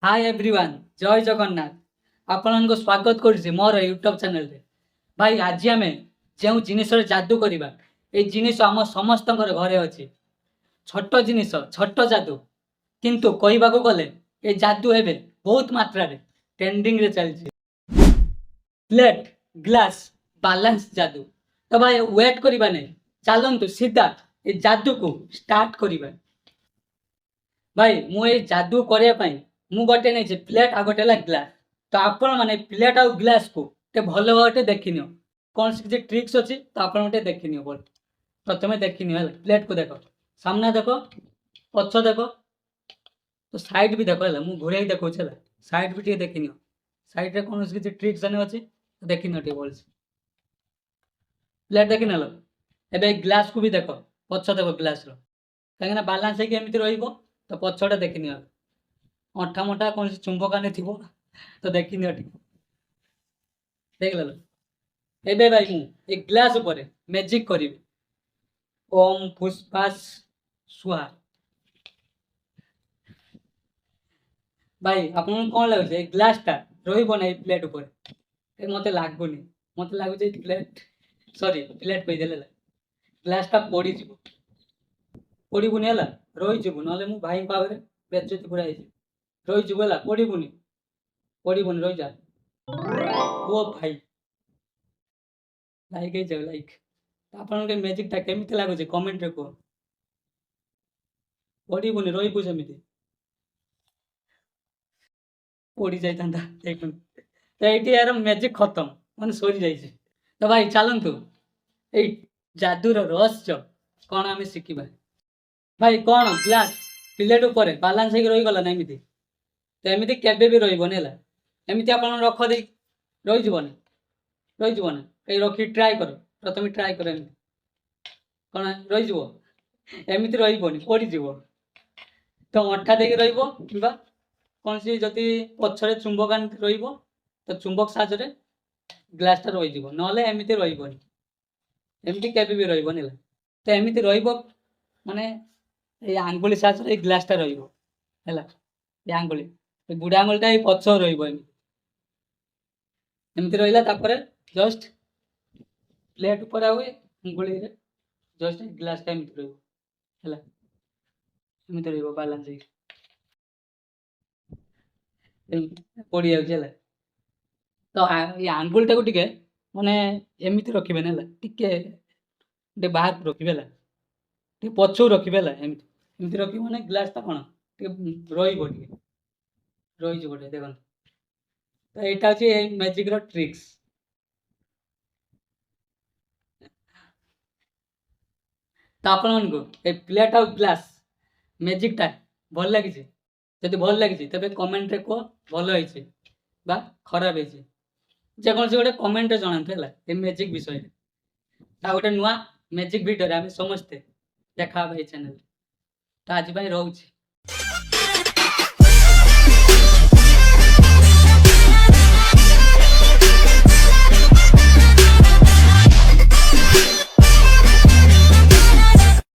Hi everyone, जय जगन्नाथ। आपन को स्वागत करुछि मोर यूट्यूब चैनल रे। भाई आज आम जो जिनिस जादू करवा ए जिनिस आम समस्त घरे अच्छे। छोट जिनिस छोट जादू किंतु कहबा गले ए जादू एबे बहुत मात्रा रे ट्रेंडिंग रे चलछि। प्लेट ग्लास बैलेंस जादू। तो भाई वेट करबा नहीं, चलतु सीधा ए जादू को स्टार्ट करबा। भाई मु ए जादू करया पई मु गोटे नहीं प्लेट आ गोटे ग्लास। तो आपण मैंने प्लेट आउ ग्लास को भल भाव देखनी कौन सी किसी ट्रिक्स अच्छी तो आप देखनी बोल। प्रथम देखनी है प्लेट को देख, सामना देख, पछ देख, तो साइड भी देख है मुझे घूरे देखा साइड भी टे देखनी साइड रे कौन सी किसी ट्रिक्स अच्छी तो देखनी टे भल प्लेट देखी नेल। एवं ग्लास को भी देख, पछ देख ग्लास कहीं बालांस होमती तो पछटा देखनी अंठा मठा कौन सी चुंबकानी थी तो देखनी देख लो। एबे भाई मु एक ग्लास ऊपर मैजिक करी ओम फुसफास स्वाहा। भाई आप कौन लगे ग्लास टा रही ना प्लेट ऊपर मत लगुनि मत लगुच प्लेट सॉरी प्लेट कहीदे ग्लास टा पड़ी पड़बुनि रही ना मु भाई पाखे बेज्जती पूरा रही पड़बुनि पड़बुनि रही जा। ओ भाई लाइक जाओ लाइक। आपन के मैजिक टा केमिति लागुचे कमेंट रे को पड़बुनि रही सेमिति पड़ी जाइता एक तो ये यार मैजिक खत्म मान सरी जाइए। तो भाई चलतु ये जादूर रहस्य कौन आम शिखा। भाई कौन ग्लास प्लेट ऊपर बालांस हो रहीगला ना एमती तो एमती केवे भी रही एमती आप रख दे रहीजन रहीजन कहीं रखी ट्राए कर प्रथम ट्राए कर कौन रहीमती रही पड़ज तो अंठा देकी रहा कौन सी जदि पछरे चुंबक आनी तो चुंबक साहाଯ୍य ग्लासटा रही ना एमती रही एमती केवे भी रही तो एमती रने ये आंगुली साहाଯ୍य ग्लासटा रही आंगुली बुढ़ा आंगुलटा ये पछ रमती रहा जस्ट प्लेट ऊपर आए आंगुली जस्ट ग्लासटा एमती रमती रही बालांस पड़ जाए तो ये आंगुलटा को टिके माने एमती रखिए ना टे बाहर रखिए टे पछू रखिए एमती रखिए मैंने ग्लासटा कौन रही देख तो यहाँ हूँ मैजिक ट्रिक्स। तो आपण को प्लेट आउ ग्लास मैजिकटा भल लगी जब भल लगी तेज कमेंट रे कह भल बा खराब है जेकोसी गोटे कमेंट जनातु है मैजिक विषय गोटे नुआ मैजिक भिडियो आम समस्ते देखा चैनल तो आज रोचे।